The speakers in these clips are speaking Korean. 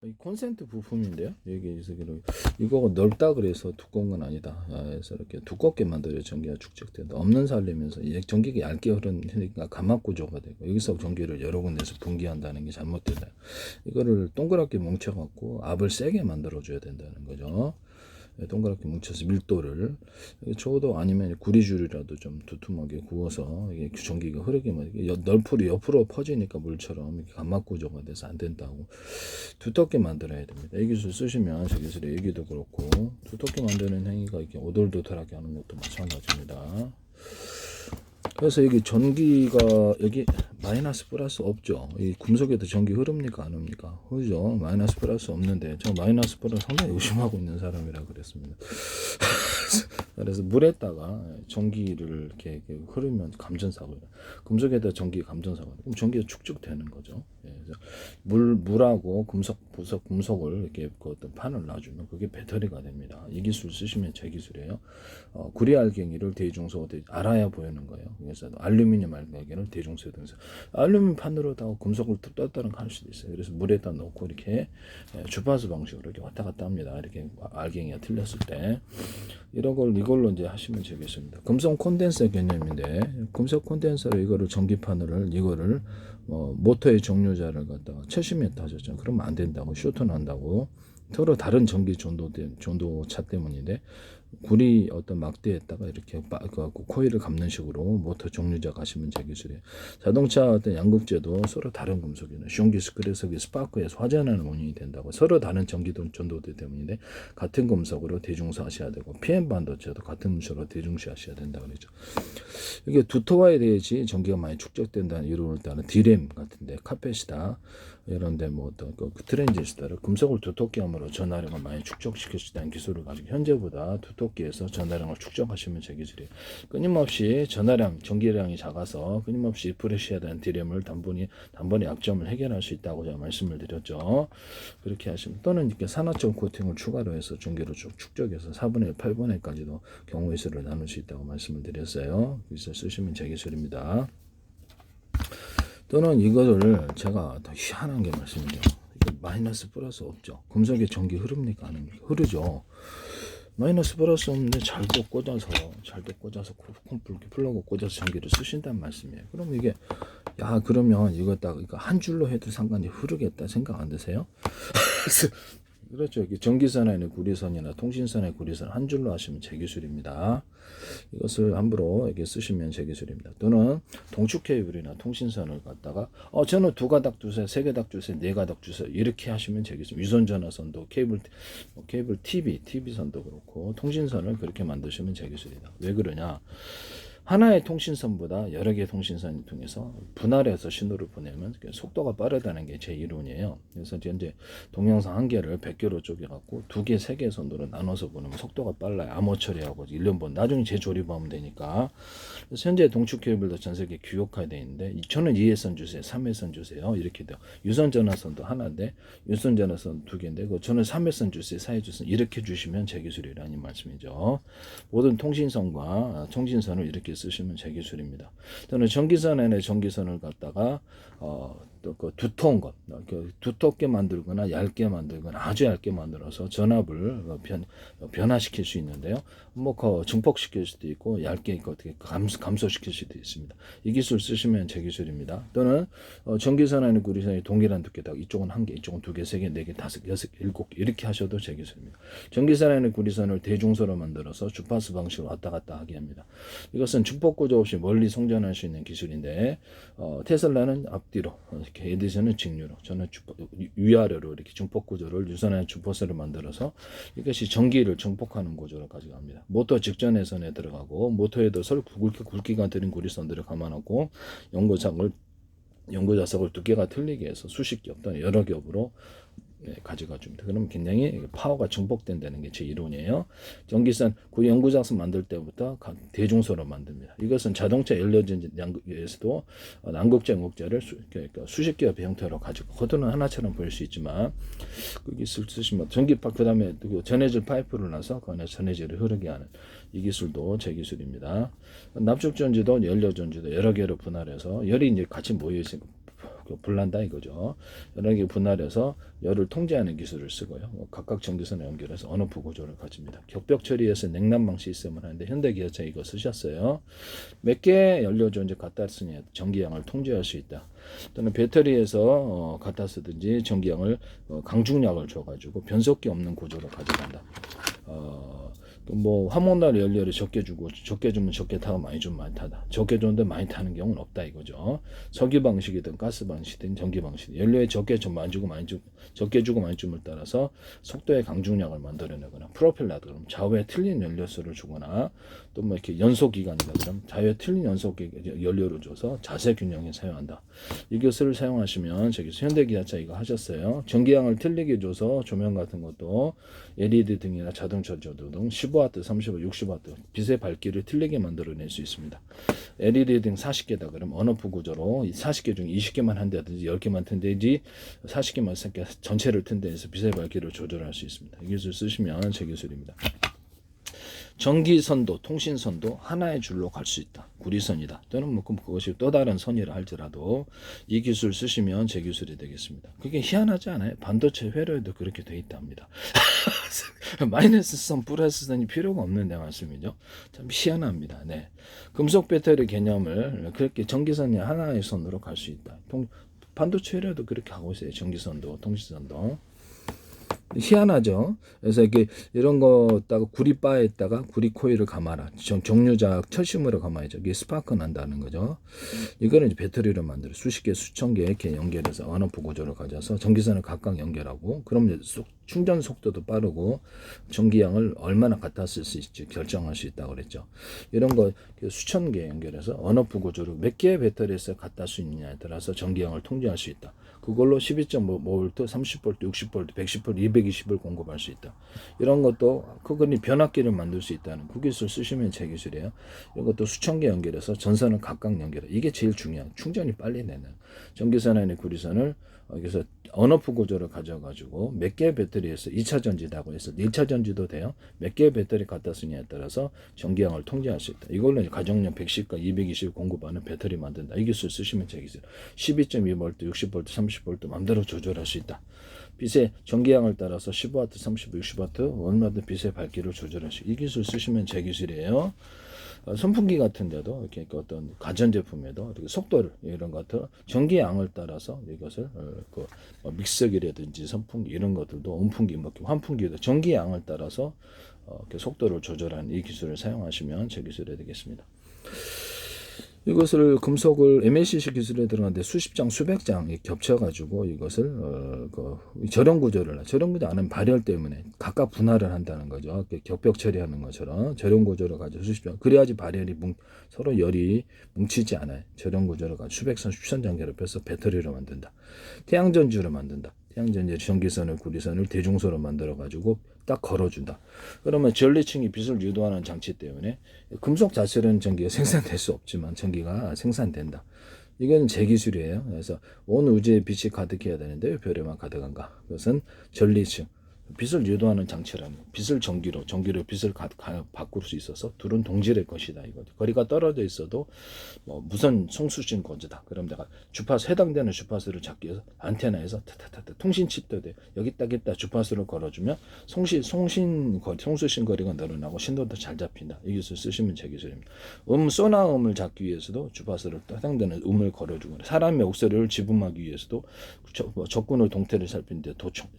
이 콘센트 부품인데요. 여기에서 이거 넓다 그래서 두꺼운 건 아니다. 그래서 이렇게 두껍게 만들어 전기가 축적된다. 없는 살리면서 전기가 얇게 흐르니까 감압 구조가 되고 여기서 전기를 여러 군데서 분기한다는 게 잘못되다. 이거를 동그랗게 뭉쳐갖고 압을 세게 만들어줘야 된다는 거죠. 동그랗게 뭉쳐서 밀도를 저도 아니면 구리줄이라도 좀 두툼하게 구워서 이게 전기가 흐르게 옆으로 퍼지니까 물처럼 이렇게 감압 구조가 돼서 안 된다고 두텁게 만들어야 됩니다. 이 기술 쓰시면 저 기술의 얘기도 그렇고 두텁게 만드는 행위가 이렇게 오돌도돌하게 하는 것도 마찬가지입니다. 그래서 여기 전기가 여기 마이너스 플러스 없죠. 이 금속에도 전기 흐릅니까 안 흐릅니까? 그죠? 마이너스 플러스 없는데 저 마이너스 플러스 상당히 의심하고 있는 사람이라 그랬습니다. 그래서 물에다가 전기를 이렇게 흐르면 감전사고예요. 금속에다 전기 감전사고. 그럼 전기가 축적되는 거죠. 그래서 물하고 금속을 이렇게 그 어떤 판을 놔주면 그게 배터리가 됩니다. 이 기술 쓰시면 제 기술이에요. 구리알갱이를 대중소 알아야 보이는 거예요. 그래서 알루미늄 알갱이를 대중소에 등서 알루미늄 판으로다가 금속을 떴다는 할 수도 있어요. 그래서 물에다 넣고 이렇게 주파수 방식으로 이렇게 왔다 갔다 합니다. 이렇게 알갱이가 틀렸을 때 이걸로 이제 하시면 되겠습니다. 금속 콘덴서 개념인데 금속 콘덴서로 이거를 전기판을 이거를 모터의 종료자를 갖다가 70m 하셨죠. 그러면 안 된다고 쇼트 난다고 서로 다른 전기 전도차 때문인데 구리 어떤 막대에다가 이렇게 코일을 감는 식으로 모터 종류자 가시면 제 기술이에요. 자동차 어떤 양극재도 서로 다른 금속이나 숑기스 그래서 스파크에서 화재나는 원인이 된다고 서로 다른 전기 전도대 때문인데 같은 금속으로 대중시 하셔야 되고 PM 반도체도 같은 금속으로 대중시 하셔야 된다 그러죠. 이게 두터워야 돼야지 전기가 많이 축적된다는 이론을 따른 디램 같은데 카펫이다 이런데 뭐 어떤 그 트랜지스터를 금속을 두텁게 함으로 전하량을 많이 축적시킬 수 있다는 기술을 가지고 현재보다 두텁게 해서 전하량을 축적하시면 제 기술이에요. 끊임없이 전하량 전기량이 작아서 끊임없이 프레시해야 되는 디램을 단번에 약점을 해결할 수 있다고 제가 말씀을 드렸죠. 그렇게 하시면 또는 이렇게 산화적 코팅을 추가로 해서 전기를 쭉 축적해서 4분의 1, 8분의 1까지도 경우의 수를 나눌 수 있다고 말씀을 드렸어요. 그래서 쓰시면 제 기술입니다. 또는 이거를 제가 더 희한한 게 말씀드려요. 마이너스 플러스 없죠. 금속에 전기 흐릅니까? 안 흐릅니까? 흐르죠. 마이너스 플러스 없는데 잘도 꽂아서 플러그 꽂아서 전기를 쓰신다는 말씀이에요. 그럼 이게 그러면 이거 한 줄로 해도 상관이 흐르겠다 생각 안 드세요? 그렇죠. 전기선에는 구리선이나 통신선의 구리선 한 줄로 하시면 제 기술입니다. 이것을 함부로 이렇게 쓰시면 제 기술입니다. 또는 동축 케이블이나 통신선을 갖다가 저는 2가닥 주세요, 3가닥 주세요, 4가닥 주세요 이렇게 하시면 제 기술. 유선전화선도 케이블 TV 선도 그렇고 통신선을 그렇게 만드시면 제 기술이다. 왜 그러냐? 하나의 통신선보다 여러 개의 통신선을 통해서 분할해서 신호를 보내면 속도가 빠르다는 게 제 이론이에요. 그래서 현재 동영상 한 개를 100개로 쪼개갖고 2개, 3개 선도로 나눠서 보내면 속도가 빨라요. 암호 처리하고 1년번 나중에 재조립하면 되니까. 그래서 현재 동축 케이블도 전 세계 규격화되어 있는데 저는 2회선 주세요, 3회선 주세요 이렇게 돼요. 유선 전화선도 하나인데 유선 전화선 2개인데 저는 3회선 주세요, 4회 주세요 이렇게 주시면 제 기술이라는 말씀이죠. 모든 통신선과 통신선을 이렇게 쓰시면 제 기술입니다. 저는 전기선에는 전기선을 갖다가 그 두터운 것, 두텁게 만들거나 얇게 만들거나 아주 얇게 만들어서 전압을 변화시킬 수 있는데요. 그 증폭시킬 수도 있고 얇게 어떻게 감소시킬 수도 있습니다. 이 기술 쓰시면 제 기술입니다. 또는 전기선에는 구리선이 동일한 두께다. 이쪽은 1개, 이쪽은 2개, 3개, 4개, 5개, 6개, 7개 이렇게 하셔도 제 기술입니다. 전기선에는 구리선을 대중소로 만들어서 주파수 방식으로 왔다 갔다 하게 합니다. 이것은 중폭 구조 없이 멀리 송전할 수 있는 기술인데 테슬라는 앞뒤로 이렇게 에디슨은 직류로 저는 위아래로 이렇게 중폭 구조를 유선의 주파수를 만들어서 이것이 전기를 증폭하는 구조를 가져갑니다. 모터 직전선에 들어가고 모터에도 굵기가 들인 구리선들을 감안하고 연고자석을 두께가 틀리게 해서 수십 겹 또는 여러 겹으로 가져가 줍니다. 그럼 굉장히 파워가 증폭된다는 게 제 이론이에요. 전기선 연구자석 만들 때부터 대중소로 만듭니다. 이것은 자동차 연료전지에서도 난극재, 연극재를 수십 개의 형태로 가지고 겉으로는 하나처럼 보일 수 있지만 그 기술 쓰시면 전기파 그 다음에 전해질 파이프를 놔서 그 안에 전해질을 흐르게 하는 이 기술도 제 기술입니다. 납축전지도 연료전지도 여러 개로 분할해서 열이 이제 같이 모여 있으니까 분란다 이거죠. 여러 개 분할해서 열을 통제하는 기술을 쓰고요. 각각 전기선을 연결해서 언어프 구조를 가집니다. 격벽 처리해서 냉난방 시스템을 하는데 현대기아차 이거 쓰셨어요. 몇 개 연료죠 이제 갖다 쓰냐 전기양을 통제할 수 있다. 또는 배터리에서 갖다 쓰든지 전기양을 강중량을 줘가지고 변속기 없는 구조로 가져간다. 뭐 화목날 연료를 적게 주고 적게 주면 적게 타고 많이 주면 많이 타다. 적게 주는데 많이 타는 경우는 없다 이거죠. 석유 방식이든 가스 방식이든 전기 방식 연료에 적게 좀 많이 주고 많이 주고 적게 주고 많이 줌을 따라서 속도의 강중량을 만들어내거나 프로펠러도 그럼 좌우에 틀린 연료수를 주거나 또 뭐 이렇게 연소 기관이다 그럼 좌우에 틀린 연소 연료를 줘서 자세 균형에 사용한다. 이것을 사용하시면 저기 현대기아차 이거 하셨어요. 전기양을 틀리게 줘서 조명 같은 것도 LED 등이나 자동차 조도 등 15W, 30W, 60W 빛의 밝기를 틀리게 만들어낼 수 있습니다. LED 등 40개다 그럼 언어프 구조로 40개 중 20개만 한다든지 10개만 튼다든지 40개만 전체를 튼다 해서 빛의 밝기를 조절할 수 있습니다. 이 기술 쓰시면 제 기술입니다. 전기선도, 통신선도 하나의 줄로 갈 수 있다. 구리선이다. 또는 뭐 그것이 또 다른 선이라 할지라도 이 기술 쓰시면 제 기술이 되겠습니다. 그게 희한하지 않아요? 반도체 회로에도 그렇게 돼 있답니다. 마이너스 선, 플러스 선이 필요가 없는 내 말씀이죠. 참 희한합니다. 네. 금속 배터리 개념을 그렇게 전기선이 하나의 선으로 갈 수 있다. 반도체 회로에도 그렇게 하고 있어요. 전기선도, 통신선도. 희한하죠. 그래서 이게 이런 거다가 구리바에다가 구리 코일을 감아라. 정류자 철심으로 감아야죠. 이게 스파크 난다는 거죠. 이거는 이제 배터리를 만들어 수십 개, 수천 개 이렇게 연결해서 언어프 구조를 가져서 전기선을 각각 연결하고 그럼 충전 속도도 빠르고 전기량을 얼마나 갖다 쓸 수 있지 결정할 수 있다고 그랬죠. 이런 거 수천 개 연결해서 언어프 구조를 몇 개의 배터리에서 갖다 수 있느냐에 따라서 전기량을 통제할 수 있다. 그걸로 12.5V, 30V, 60V, 110V, 220을 공급할 수 있다. 이런 것도 그거니 변압기를 만들 수 있다는 그 기술 쓰시면 제 기술이에요. 이런 것도 수천 개 연결해서 전선을 각각 연결해. 이게 제일 중요한 충전이 빨리 되는 전기선 안에 구리선을 여기서 언어프 구조를 가져가지고 몇 개의 배터리에서 2차 전지다고 해서 1차 전지도 돼요. 몇 개의 배터리 갖다 쓰냐에 따라서 전기량을 통제할 수 있다. 이걸로 가정용 110과 220 공급하는 배터리 만든다. 이 기술 쓰시면 제 기술. 12.2V, 60V, 30V 맘대로 조절할 수 있다. 빛의 전기량을 따라서 15W, 30W, 60W 얼마든 빛의 밝기를 조절할 수 있다. 이 기술 쓰시면 제 기술이에요. 선풍기 같은 데도 이렇게 어떤 가전제품에도 이렇게 속도를 이런 것들 전기양을 따라서 이것을 믹서기라든지 선풍기 이런 것들도 온풍기, 환풍기도 전기양을 따라서 이렇게 속도를 조절하는 이 기술을 사용하시면 제 기술이 되겠습니다. 이것을 금속을 MLCC 기술에 들어가는데 수십 장, 수백 장 겹쳐가지고 이것을 절연 구조를 안 하면 발열 때문에 각각 분할을 한다는 거죠. 격벽 처리하는 것처럼 절연 구조를 가지고 수십 장 그래야지 발열이 서로 열이 뭉치지 않아요. 절연 구조를 가지고 수백 선, 수천 장 결합해서 배터리를 만든다. 태양전지를 만든다. 태양전지 전기선을 구리선을 대중소로 만들어 가지고 딱 걸어준다. 그러면 전리층이 빛을 유도하는 장치 때문에 금속 자체는 전기가 생산될 수 없지만 전기가 생산된다. 이건 제 기술이에요. 그래서 온 우주에 빛이 가득해야 되는데 왜 별에만 가득한가? 그것은 전리층. 빛을 유도하는 장치라는 빛을 전기로 빛을 바꿀 수 있어서 둘은 동질의 것이다 이거죠. 거리가 떨어져 있어도 뭐 무선 송수신 거즈다. 그럼 내가 주파수 해당되는 주파수를 잡기 위해서 안테나에서 타타타타 통신칩도 돼. 여기 있다 주파수를 걸어주면 송수신 거리가 늘어나고 신도도 잘 잡힌다. 이 기술 쓰시면 제 기술입니다. 소나음을 잡기 위해서도 주파수를 해당되는 음을 걸어주거나 사람의 목소리를 지분하기 위해서도 적군의 동태를 살피는데 도청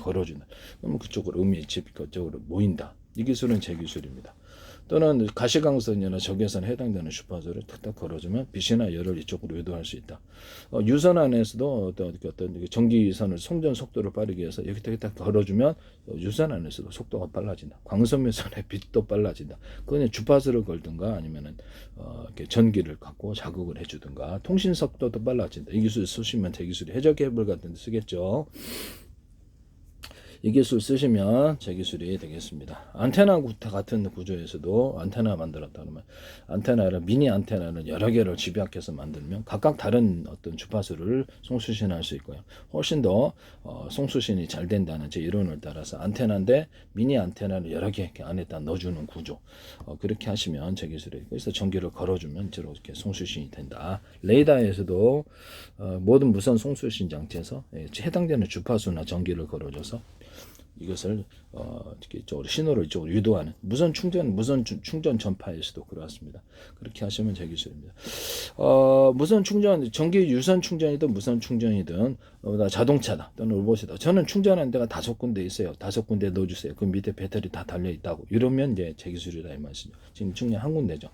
걸어준다. 그러면 그쪽으로 음이 그쪽으로 모인다. 이 기술은 제 기술입니다. 또는 가시광선이나 적외선에 해당되는 주파수를 탁탁 걸어주면 빛이나 열을 이쪽으로 유도할 수 있다. 유선 안에서도 어떤 전기선을 송전 속도를 빠르게 해서 여기 딱 걸어주면 유선 안에서도 속도가 빨라진다. 광선면선의 빛도 빨라진다. 그건 주파수를 걸든가 아니면은 이렇게 전기를 갖고 자극을 해주든가 통신 속도도 빨라진다. 이 기술 쓰시면 제 기술이 해적 케이블 같은 데 쓰겠죠. 이 기술 쓰시면 제 기술이 되겠습니다. 안테나 같은 구조에서도 안테나 만들었다 그러면 안테나를 미니 안테나를 여러 개를 집약해서 만들면 각각 다른 어떤 주파수를 송수신할 수 있고요. 훨씬 더 송수신이 잘 된다는 제 이론을 따라서 안테나인데 미니 안테나를 여러 개 이렇게 안에다 넣어주는 구조 그렇게 하시면 제 기술이 그래서 전기를 걸어주면 이렇게 송수신이 된다. 레이더에서도 모든 무선 송수신 장치에서 해당되는 주파수나 전기를 걸어줘서 이것을 이쪽으로 신호를 이쪽으로 유도하는 무선 충전 전파에서도 그렇습니다. 그렇게 하시면 제 기술입니다. 무선 충전 전기 유선 충전이든 무선 충전이든 자동차다 또는 로봇이다. 저는 충전하는 데가 5군데 있어요. 5군데 넣어주세요. 그 밑에 배터리 다 달려 있다고. 이러면 이제 제 기술이다 이 말이죠. 지금 충전 한 군데죠.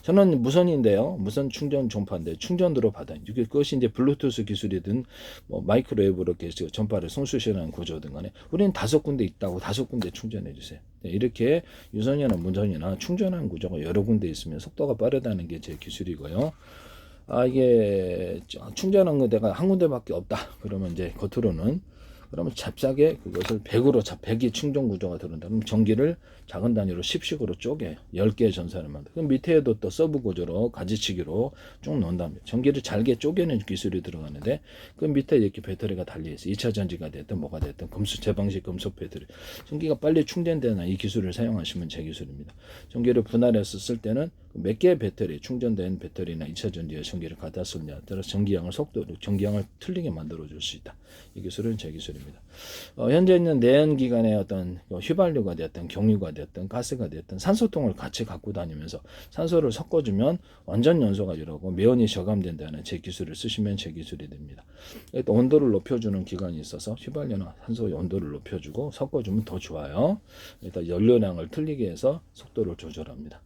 저는 무선인데요. 무선 충전 전파인데 충전으로 받아요. 이게 그것이 이제 블루투스 기술이든 뭐 마이크로웨이브로 이렇게 전파를 송수신하는 구조든 간에 우리는 5군데 있다고 5군데 충전해 주세요. 네, 이렇게 유선이나 무선이나 충전하는 구조가 여러 군데 있으면 속도가 빠르다는 게 제 기술이고요. 이게 충전한 거 내가 한 군데밖에 없다. 그러면 이제 겉으로는 그러면 잽싸게 그것을 100이 충전 구조가 들어온다. 그럼 전기를 작은 단위로 10식으로 쪼개요. 10개의 전선을 만들어. 그럼 밑에도 또 서브 구조로 가지치기로 쭉 넣는답니다. 전기를 잘게 쪼개는 기술이 들어가는데 그 밑에 이렇게 배터리가 달려있어요. 2차 전지가 됐든 뭐가 됐든 제방식 금속 배터리. 전기가 빨리 충전되는 이 기술을 사용하시면 제 기술입니다. 전기를 분할해서 쓸 때는 몇 개의 배터리, 충전된 배터리나 2차 전지의 전기를 갖다 쓰느냐에 따라 전기양을 전기양을 틀리게 만들어 줄 수 있다. 이 기술은 제 기술입니다. 현재 있는 내연기관의 어떤 휘발유가 됐든 경유가 됐든 가스가 됐든 산소통을 같이 갖고 다니면서 산소를 섞어주면 완전 연소가 이루어지고 매연이 저감된다는 제 기술을 쓰시면 제 기술이 됩니다. 또 온도를 높여주는 기관이 있어서 휘발유나 산소의 온도를 높여주고 섞어주면 더 좋아요. 일단 연료량을 틀리게 해서 속도를 조절합니다.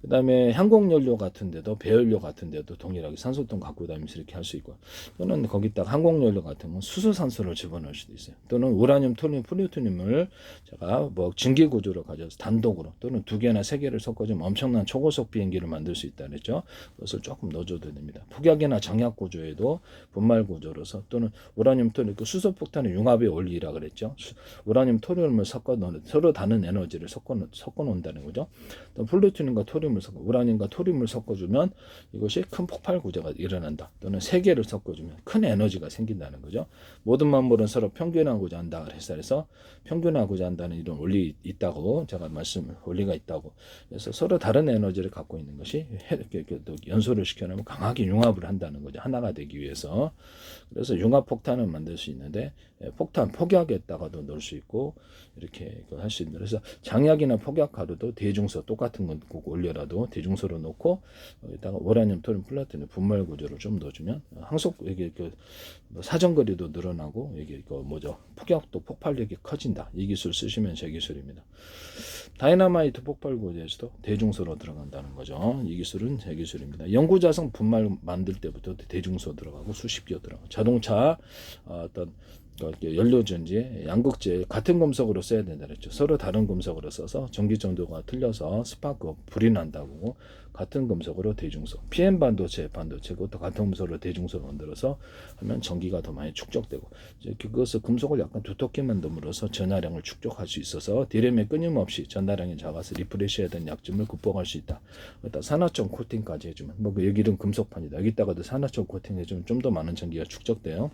그 다음에 항공연료 같은 데도 배연료 같은 데도 동일하게 산소통 갖고 다니면서 이렇게 할 수 있고 또는 거기다가 항공연료 같은 건 수소산소를 집어넣을 수도 있어요. 또는 우라늄, 토륨, 플루토늄을 제가 뭐 증기구조로 가져서 단독으로 또는 2개나 3개를 섞어주면 엄청난 초고속 비행기를 만들 수 있다 그랬죠. 그것을 조금 넣어줘도 됩니다. 폭약이나 장약 구조에도 분말 구조로서 또는 우라늄, 토륨, 수소폭탄의 융합의 원리라 그랬죠. 우라늄, 토륨을 섞어 넣는 서로 다른 에너지를 섞어 놓는다는 거죠. 또 플루토늄과 토륨을 섞어 우라늄과 토륨을 섞어주면 이것이 큰 폭발 구조가 일어난다. 또는 3개를 섞어주면 큰 에너지가 생긴다는 거죠. 모든 만물은 서로 평균하고자 한다. 그래서 평균하고자 한다는 이런 원리 있다고 제가 원리가 있다고. 그래서 서로 다른 에너지를 갖고 있는 것이 연소를 시켜놓으면 강하게 융합을 한다는 거죠. 하나가 되기 위해서. 그래서 융합 폭탄을 만들 수 있는데 폭탄 폭약에다가도 넣을 수 있고 이렇게 할 수 있는. 그래서 장약이나 폭약 가루도 대중소 똑같은 건 꼭 올려라도 대중소로 넣고 여기다가 우라늄, 토륨, 플라토늄 분말 구조를 좀 넣어주면 항속 이게 사정거리도 늘어나고 이게 폭약도 폭발력이 커진다. 이 기술 쓰시면 제 기술입니다. 다이너마이트 폭발 구조에서도 대중소로 들어간다는 거죠. 이 기술은 제 기술입니다. 연구자성 분말 만들 때부터 대중소 들어가고 수십 개 들어가고 자동차 어떤 연료전지, 양극재 같은 금속으로 써야 된다 그랬죠. 서로 다른 금속으로 써서 전기 정도가 틀려서 스파크 불이 난다고 같은 금속으로 대중소. PM 반도체 그것도 같은 금속으로 대중소를 만들어서 하면 전기가 더 많이 축적되고 그것을 금속을 약간 두텁게 만듦으로써 전하량을 축적할 수 있어서 디램에 끊임없이 전하량이 작아서 리프레시해야 되는 약점을 극복할 수 있다. 일단 산화점 코팅까지 해주면 여기는 금속판이다. 여기다가도 산화점 코팅 해주면 좀 더 많은 전기가 축적돼요.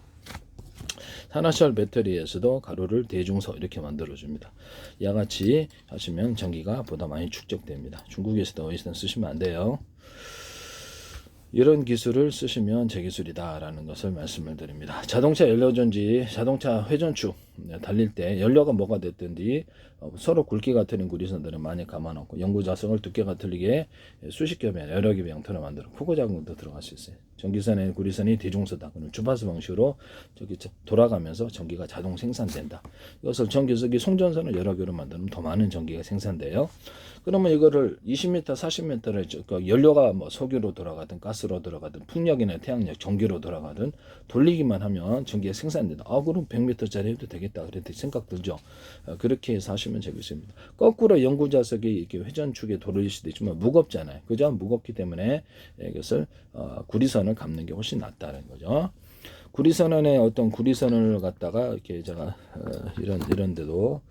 산화철 배터리에서도 가루를 대중소 이렇게 만들어줍니다. 이와 같이 하시면 전기가 보다 많이 축적됩니다. 중국에서도 어디서든 쓰시면 안 돼요. 이런 기술을 쓰시면 제 기술이다 라는 것을 말씀을 드립니다. 자동차 연료전지, 자동차 회전축 달릴 때 연료가 뭐가 됐든지 서로 굵기가 틀린 구리선들은 많이 감아놓고 연구자성을 두께가 틀리게 수십 겹에 여러 겹의 형태로 만들어 크고 작은 것도 들어갈 수 있어요. 전기선의 구리선이 대중소다. 그럼 주파수 방식으로 돌아가면서 전기가 자동 생산된다. 이것을 전기석이 송전선을 여러 개로 만들면 더 많은 전기가 생산돼요. 그러면 이거를 20m, 40m를 연료가 석유로 돌아가든 가스로 돌아가든 풍력이나 태양력, 전기로 돌아가든 돌리기만 하면 전기가 생산된다. 그럼 100m짜리 해도 되겠다. 그렇게 생각 들죠. 그렇게 해서 하시면 되겠습니다. 거꾸로 연구자석이 이렇게 회전축에 돌릴 수도 있지만 무겁잖아요. 그죠? 무겁기 때문에 이것을 구리선을 감는 게 훨씬 낫다는 거죠. 구리선언의 어떤 구리선언을 갖다가 이렇게 제가 이런 데도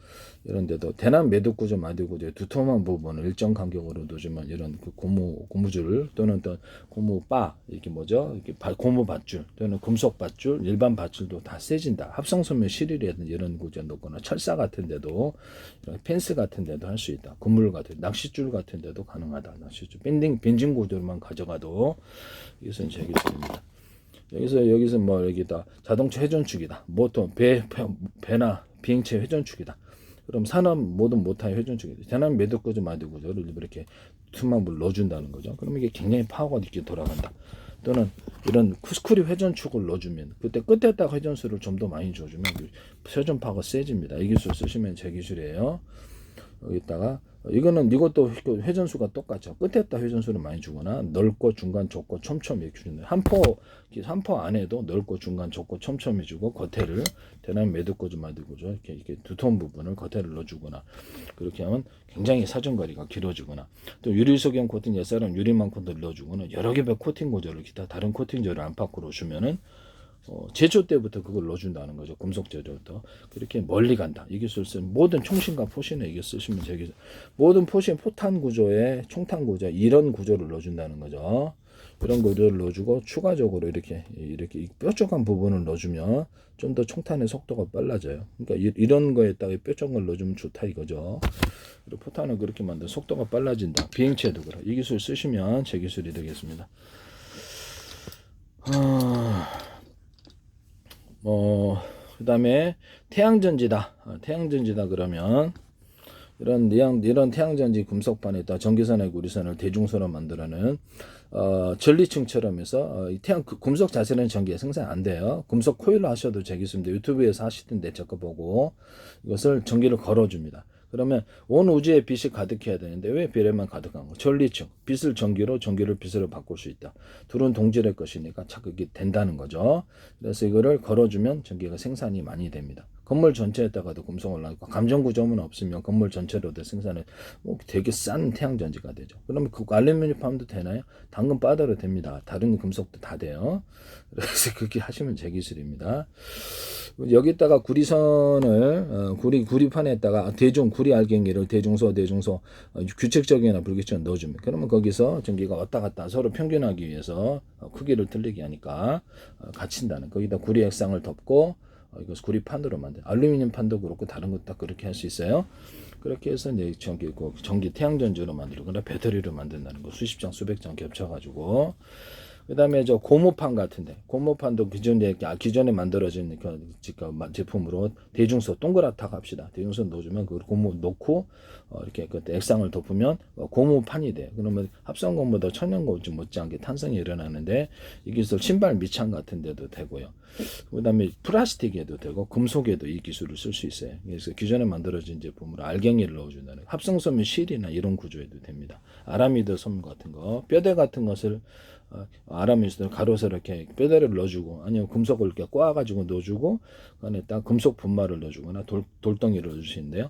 대남 매듭 구조 마디 구조 두툼한 부분을 일정 간격으로 놓으면 이런 그 고무줄 또는 또 고무바 이렇게 뭐죠? 이렇게 고무 밧줄 또는 금속 밧줄 일반 밧줄도 다 세진다. 합성소면 실이라든지 이런 구조 놓거나 철사 같은 데도 이런 펜스 같은 데도 할 수 있다. 그물 같은 낚싯줄 같은 데도 가능하다. 낚싯줄 벤진 구조만 가져가도 이것은 제기술입니다. 여기서 뭐 여기다 자동차 회전축이다. 모터 배나 비행체 회전축이다. 그럼 산업 모든 모터의 회전축이다. 대남 매듭 구조 마디 구조를 이렇게 투망을 넣어준다는 거죠. 그럼 이게 굉장히 파워가 있게 돌아간다. 또는 이런 스크류 회전축을 넣어주면 그때 끝에다가 회전수를 좀 더 많이 줘주면 회전 파워가 세집니다. 이 기술 쓰시면 제 기술이에요. 여기다가 이것도 회전수가 똑같죠. 끝에다 회전수를 많이 주거나 넓고 중간 좁고 촘촘히 주는데 한 포 안에도 넓고 중간 좁고 촘촘히 주고 겉에를 대남 매듭 구조 만들고죠. 이렇게 두터운 부분을 겉에를 넣어주거나 그렇게 하면 굉장히 사정거리가 길어지거나 또 유리소경 코팅 옛사람 유리만 코팅을 넣어주거나 여러 개의 코팅 구조를 기타 다른 코팅제를 안팎으로 주면은 제조 때부터 그걸 넣어준다는 거죠. 금속 제조부터. 그렇게 멀리 간다. 이 기술 쓰면 모든 총신과 포신에 이게 쓰시면 되겠죠. 모든 포신, 포탄 구조에 총탄 구조 이런 구조를 넣어준다는 거죠. 이런 구조를 넣어주고 추가적으로 이렇게 뾰족한 부분을 넣어주면 좀 더 총탄의 속도가 빨라져요. 그러니까 이런 거에다가 뾰족한 걸 넣어주면 좋다 이거죠. 그리고 포탄은 그렇게 만들 속도가 빨라진다. 비행체도 그래. 이 기술 쓰시면 제 기술이 되겠습니다. 그 다음에 태양전지다. 태양전지다 그러면 이런 태양전지 금속판에다 전기선의 구리선을 대중소로 만들어낸 전리층처럼 해서 금속 자체는 전기가 생산 안 돼요. 금속 코일로 하셔도 되겠습니다. 유튜브에서 하시던데 저거 보고 이것을 전기를 걸어줍니다. 그러면 온 우주에 빛이 가득해야 되는데 왜 별에만 가득한 거? 전리층, 빛을 전기로, 전기를 빛으로 바꿀 수 있다. 둘은 동질의 것이니까 착각이 된다는 거죠. 그래서 이거를 걸어주면 전기가 생산이 많이 됩니다. 건물 전체에다가도 금속을 넣고 감전 구조물 없으면 건물 전체로도 생산해 되게 싼 태양전지가 되죠. 그러면 그 알루미늄 팜도 되나요? 당근 빠더로 됩니다. 다른 금속도 다 돼요. 그래서 그렇게 하시면 제 기술입니다. 여기다가 구리선을 구리판에다가 구리 알갱이를 대중소 규칙적이나 불규칙적으로 넣어줍니다. 그러면 거기서 전기가 왔다 갔다 서로 평균하기 위해서 크기를 틀리게 하니까 갇힌다는 거기다 구리 액상을 덮고 이것을 구리판으로 만든 알루미늄 판도 그렇고 다른 것도 다 그렇게 할 수 있어요. 그렇게 해서 이제 전기 태양전지로 만들거나 배터리로 만든다는 거 수십 장 수백 장 겹쳐가지고 그다음에 저 고무판 같은데 고무판도 기존에 만들어진 제품으로 대중소 동그랗다 합시다. 대중소 넣어주면 그 고무 넣고 이렇게 그때 액상을 덮으면 고무판이 돼. 그러면 합성고무보다 천연고무 못지않게 탄성이 일어나는데 이 기술 신발 밑창 같은 데도 되고요. 그다음에 플라스틱에도 되고 금속에도 이 기술을 쓸 수 있어요. 그래서 기존에 만들어진 제품으로 알갱이를 넣어준다는 합성섬유 실이나 이런 구조에도 됩니다. 아라미드 섬 같은 거 뼈대 같은 것을 아라미스를 가로서 이렇게 뼈대를 넣어주고 아니면 금속을 이렇게 꼬아가지고 넣어주고 그 안에 딱 금속 분말을 넣어주거나 돌덩이를 넣어주시는데요.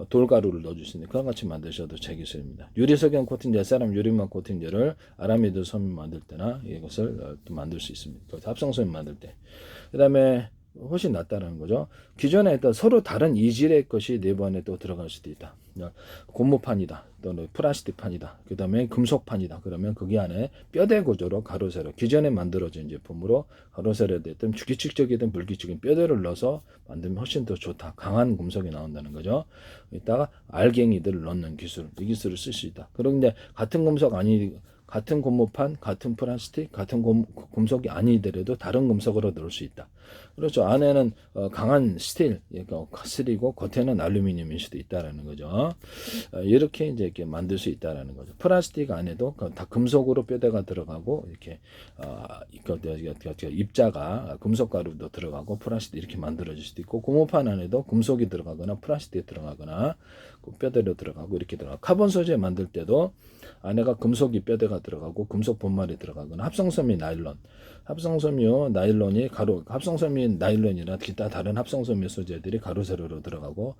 돌가루를 넣어주시는데 그와 같이 만드셔도 제 기술입니다. 유리석영 코팅제, 사람 유리막 코팅제를 아라미드 섬유 만들 때나 이것을 또 만들 수 있습니다. 합성섬유 만들 때. 그 다음에 훨씬 낫다는 거죠. 기존에 했던 서로 다른 이질의 것이 내부안에 또 들어갈 수도 있다. 고무판이다, 또는 플라스틱판이다, 그 다음에 금속판이다. 그러면 거기 안에 뼈대 구조로 가로세로 기존에 만들어진 제품으로 가로세로에 됐든 규칙적이든 불규칙적인 뼈대를 넣어서 만들면 훨씬 더 좋다. 강한 금속이 나온다는 거죠. 이따가 알갱이들을 넣는 기술, 이 기술을 쓸 수 있다. 그런데 같은 금속 같은 고무판, 같은 플라스틱, 같은 금속이 아니더라도 다른 금속으로 넣을 수 있다. 그렇죠. 안에는 강한 스틸, 스틸이고 겉에는 알루미늄일 수도 있다라는 거죠. 이렇게 이렇게 만들 수 있다라는 거죠. 플라스틱 안에도 다 금속으로 뼈대가 들어가고 이렇게 입자가 금속 가루도 들어가고 플라스틱 이렇게 만들어질 수도 있고 고무판 안에도 금속이 들어가거나 플라스틱이 들어가거나 뼈대로 들어가고 이렇게 들어가고 카본 소재 만들 때도 안에가 금속이 뼈대가 들어가고 금속 본말이 들어가거나 합성섬유 나일론, 합성섬유 나일론이 합성섬유 나일론이나 기타 다른 합성섬유 소재들이 가로 세로로 들어가고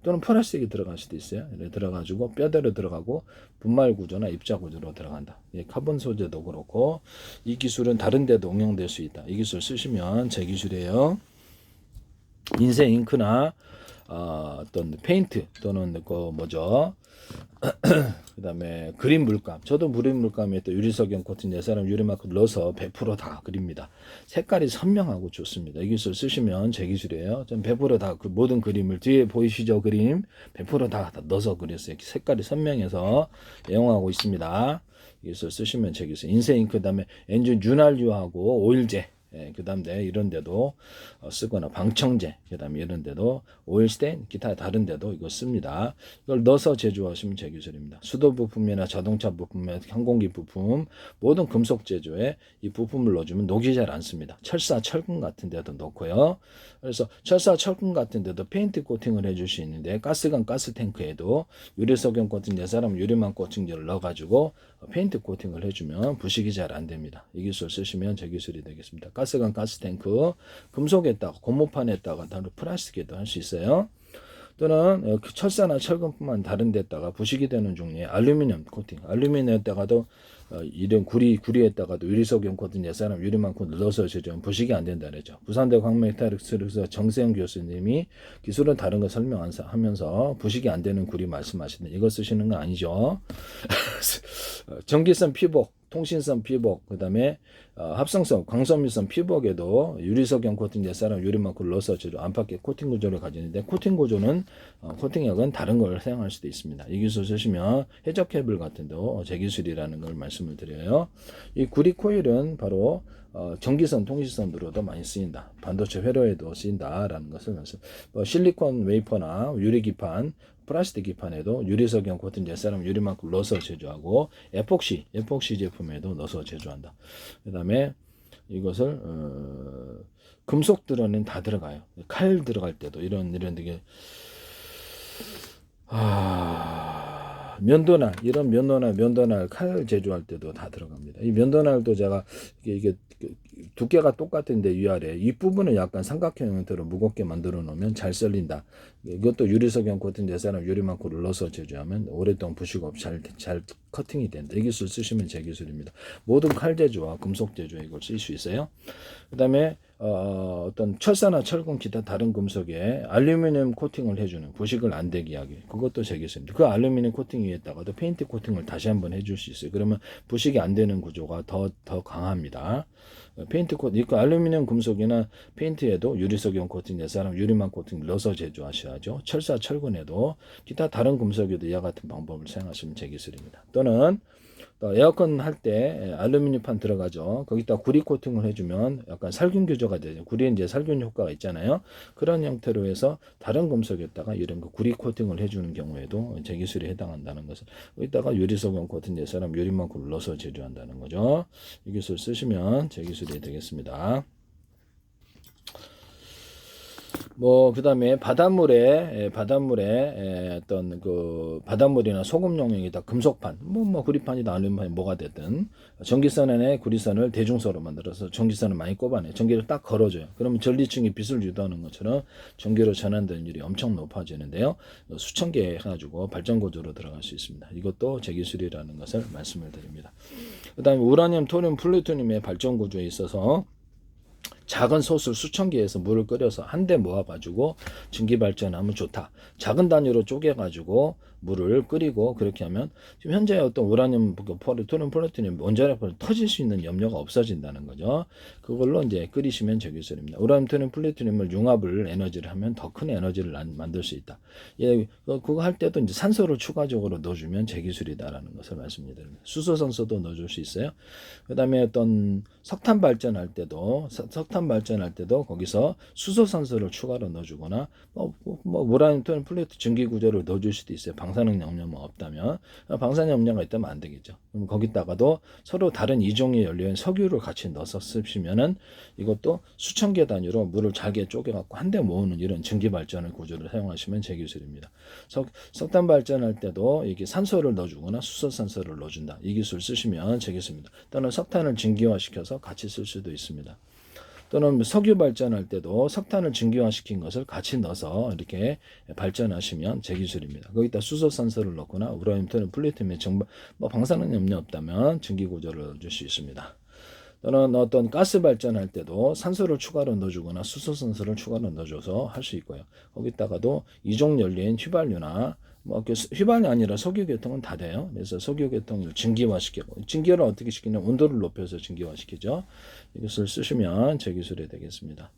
또는 플라스틱이 들어갈 수도 있어요. 이렇게 들어가지고 뼈대로 들어가고 분말 구조나 입자 구조로 들어간다. 카본 소재도 그렇고 이 기술은 다른 데도 응용될 수 있다. 이 기술 쓰시면 제 기술이에요. 인쇄 잉크나 어떤 페인트 또는 그 뭐죠? 그다음에 그림 물감. 저도 그림 물감에 또 유리석영 코팅 내사람 유리마크 넣어서 100%다 그립니다. 색깔이 선명하고 좋습니다. 이 기술 쓰시면 제 기술이에요. 전 100%다 그 모든 그림을 뒤에 보이시죠? 그림 100%다 넣어서 그렸어요. 색깔이 선명해서 애용하고 있습니다. 이 기술 쓰시면 제 기술. 인쇄 잉크 그다음에 엔진 윤활유하고 오일제 그 다음에 이런 데도 쓰거나 방청제 그 다음에 이런 데도 오일스테인 기타 다른 데도 이거 씁니다. 이걸 넣어서 제조하시면 제 기술입니다. 수도 부품이나 자동차 부품이나 항공기 부품 모든 금속 제조에 이 부품을 넣어주면 녹이 잘 안 씁니다. 철사 철근 같은 데도 넣고요. 그래서 철사 철근 같은 데도 페인트 코팅을 해줄 수 있는데 가스관 가스탱크에도 유리석영 코팅 내사람 유리망 코팅제를 넣어가지고 페인트 코팅을 해주면 부식이 잘 안 됩니다. 이 기술 쓰시면 제 기술이 되겠습니다. 가스관 가스탱크 금속에다가 고무판에다가 다른 플라스틱에도 할 수 있어요. 또는 철사나 철근뿐만 다른 데다가 부식이 되는 종류의 알루미늄 코팅 알루미늄에다가도 이런 구리에다가도 유리석영 코팅 옛사람 유리만큼 넣어서 제조하면 부식이 안 된다 그랬죠. 부산대 광명이타릭스에서 정세영 교수님이 기술은 다른 거 설명하면서 부식이 안 되는 구리 말씀하시는데 이거 쓰시는 거 아니죠. 전기선 피복 통신선 피복, 그 다음에 합성성, 광섬유선 피복에도 유리석영 코팅 옛사람 유리만큼 넣어서 제조 안팎의 코팅 구조를 가지는데 코팅 구조는 코팅액은 다른 걸 사용할 수도 있습니다. 이 기술 쓰시면 해적 케이블 같은 데도 제 기술이라는 걸 말씀을 드려요. 이 구리 코일은 바로 전기선, 통신선으로도 많이 쓰인다. 반도체 회로에도 쓰인다라는 것을 말씀. 실리콘 웨이퍼나 유리기판, 플라스틱 기판에도 유리석영 코팅 옛사람 유리만큼 넣어서 제조하고 에폭시 제품에도 넣어서 제조한다. 그 다음에 이것을 금속 들어는 다 들어가요. 칼 들어갈 때도 이런 되게 면도날 칼 제조할 때도 다 들어갑니다. 이 면도날도 제가 이게 두께가 똑같은데 위아래 윗부분은 약간 삼각형 형태로 무겁게 만들어 놓으면 잘 썰린다. 이것도 유리석영 코팅 내사람 유리만큼 넣어서 제조하면 오랫동안 부식 없이 잘 커팅이 된다. 이 기술 쓰시면 제 기술입니다. 모든 칼 제조와 금속 제조에 이걸 쓸 수 있어요. 그 다음에 어떤 철사나 철근 기타 다른 금속에 알루미늄 코팅을 해주는 부식을 안 되게 하기 그것도 제 기술입니다. 그 알루미늄 코팅 위에다가도 페인트 코팅을 다시 한번 해줄 수 있어요. 그러면 부식이 안 되는 구조가 더 강합니다. 페인트 코팅, 그 알루미늄 금속이나 페인트에도 유리석영 코팅, 옛사람 유리망 코팅 넣어서 제조하셔야죠. 철사 철근에도 기타 다른 금속에도 이와 같은 방법을 사용하시면 제 기술입니다. 또는 에어컨 할 때 알루미늄판 들어가죠. 거기다 구리 코팅을 해주면 약간 살균 교조가 되죠. 구리에 이제 살균 효과가 있잖아요. 그런 형태로 해서 다른 금속에다가 이런 거 구리 코팅을 해주는 경우에도 제 기술에 해당한다는 것을 여기다가 유리석영 코팅 옛사람 유리만큼 넣어서 제조한다는 거죠. 이 기술 쓰시면 제 기술이 되겠습니다. 그 다음에 바닷물에 어떤 그 바닷물이나 소금 용액이다 금속판, 구리판이다 알루미늄판이 뭐가 됐든 전기선 안에 구리선을 대중소로 만들어서 전기선을 많이 꼽아내 전기를 딱 걸어줘요. 그러면 전리층이 빛을 유도하는 것처럼 전기로 전환되는 일이 엄청 높아지는데요. 수천 개 해가지고 발전 구조로 들어갈 수 있습니다. 이것도 제 기술이라는 것을 말씀을 드립니다. 그 다음에 우라늄, 토륨, 플루토늄의 발전 구조에 있어서 작은 솥을 수천 개에서 물을 끓여서 한데 모아가지고 증기 발전하면 좋다. 작은 단위로 쪼개가지고 물을 끓이고 그렇게 하면 지금 현재 어떤 우라늄, 토륨, 플루토늄, 원자력이 터질 수 있는 염려가 없어진다는 거죠. 그걸로 이제 끓이시면 제 기술입니다. 우라늄, 토륨, 플루토늄을 융합을 에너지를 하면 더 큰 에너지를 만들 수 있다. 그거 할 때도 이제 산소를 추가적으로 넣어주면 제 기술이다라는 것을 말씀드립니다. 수소산소도 넣어줄 수 있어요. 그다음에 어떤 석탄 발전할 때도 거기서 수소산소를 추가로 넣어주거나 우라늄, 토륨, 플루토늄 증기 구조를 넣어줄 수도 있어요. 방사능 염료만 없다면 방사능 염료가 있다면 안 되겠죠. 그럼 거기다가도 서로 다른 이종의 연료인 석유를 같이 넣어서 쓰시면은 이것도 수천 개 단위로 물을 잘게 쪼개갖고 한데 모으는 이런 증기 발전을 구조를 사용하시면 제 기술입니다. 석탄 발전할 때도 이게 산소를 넣어주거나 수소산소를 넣어준다. 이 기술 쓰시면 제 기술입니다. 또는 석탄을 증기화시켜서 같이 쓸 수도 있습니다. 또는 석유 발전할 때도 석탄을 증기화시킨 것을 같이 넣어서 이렇게 발전하시면 제 기술입니다. 거기다 수소산소를 넣거나 우라늄 또는 플루토늄 뭐 방사능 염려 없다면 증기 구조를 넣어줄 수 있습니다. 또는 어떤 가스 발전할 때도 산소를 추가로 넣어주거나 수소산소를 추가로 넣어줘서 할 수 있고요. 거기다가도 이종 열린 휘발유나 뭐 휘발유 아니라 석유계통은 다 돼요. 그래서 석유계통을 증기화시키고 증기를 어떻게 시키냐 온도를 높여서 증기화시키죠. 이것을 쓰시면 제 기술이 되겠습니다.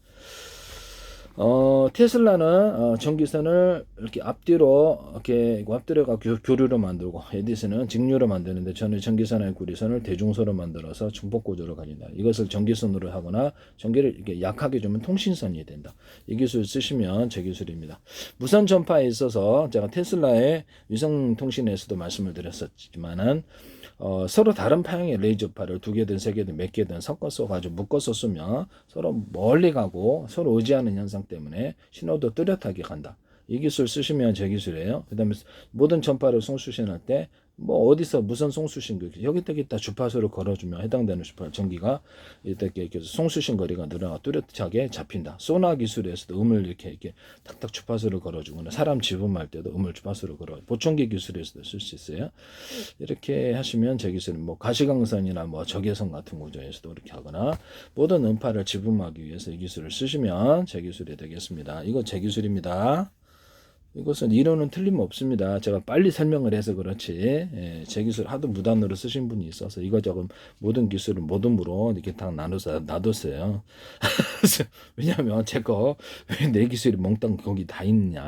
테슬라는 전기선을 이렇게 앞뒤로 이렇게 앞뒤로가 교류로 만들고 에디슨은 직류로 만드는데 저는 전기선의 구리선을 대중소로 만들어서 중폭 구조를 가진다. 이것을 전기선으로 하거나 전기를 이렇게 약하게 주면 통신선이 된다. 이 기술 쓰시면 제 기술입니다. 무선 전파에 있어서 제가 테슬라의 위성 통신에서도 말씀을 드렸었지만은 서로 다른 파형의 레이저파를 2개든 3개든 몇 개든 섞어서 가지고 묶어서 쓰면 서로 멀리 가고 서로 의지하는 현상 때문에 신호도 뚜렷하게 간다. 이 기술 쓰시면 제 기술이에요. 그 다음에 모든 전파를 송수신할 때 뭐 어디서 무선 송수신 여기다 주파수를 걸어주면 해당되는 주파 전기가 이렇게 송수신 거리가 늘어나 뚜렷하게 잡힌다. 소나 기술에서도 음을 이렇게 탁탁 주파수를 걸어주거나 사람 지붕할 때도 음을 주파수를 걸어 보청기 기술에서도 쓸 수 있어요. 이렇게 하시면 제 기술은 뭐 가시광선이나 뭐 적외선 같은 구조에서도 이렇게 하거나 모든 음파를 지분하기 위해서 이 기술을 쓰시면 제 기술이 되겠습니다. 이거 제 기술입니다. 이것은 이론은 틀림없습니다. 제가 빨리 설명을 해서 그렇지 제 기술 하도 무단으로 쓰신 분이 있어서 이거저거 모든 기술을 모둠으로 이렇게 다 놔뒀어요. 왜냐하면 제 거 왜 내 기술이 몽땅 거기 다 있냐.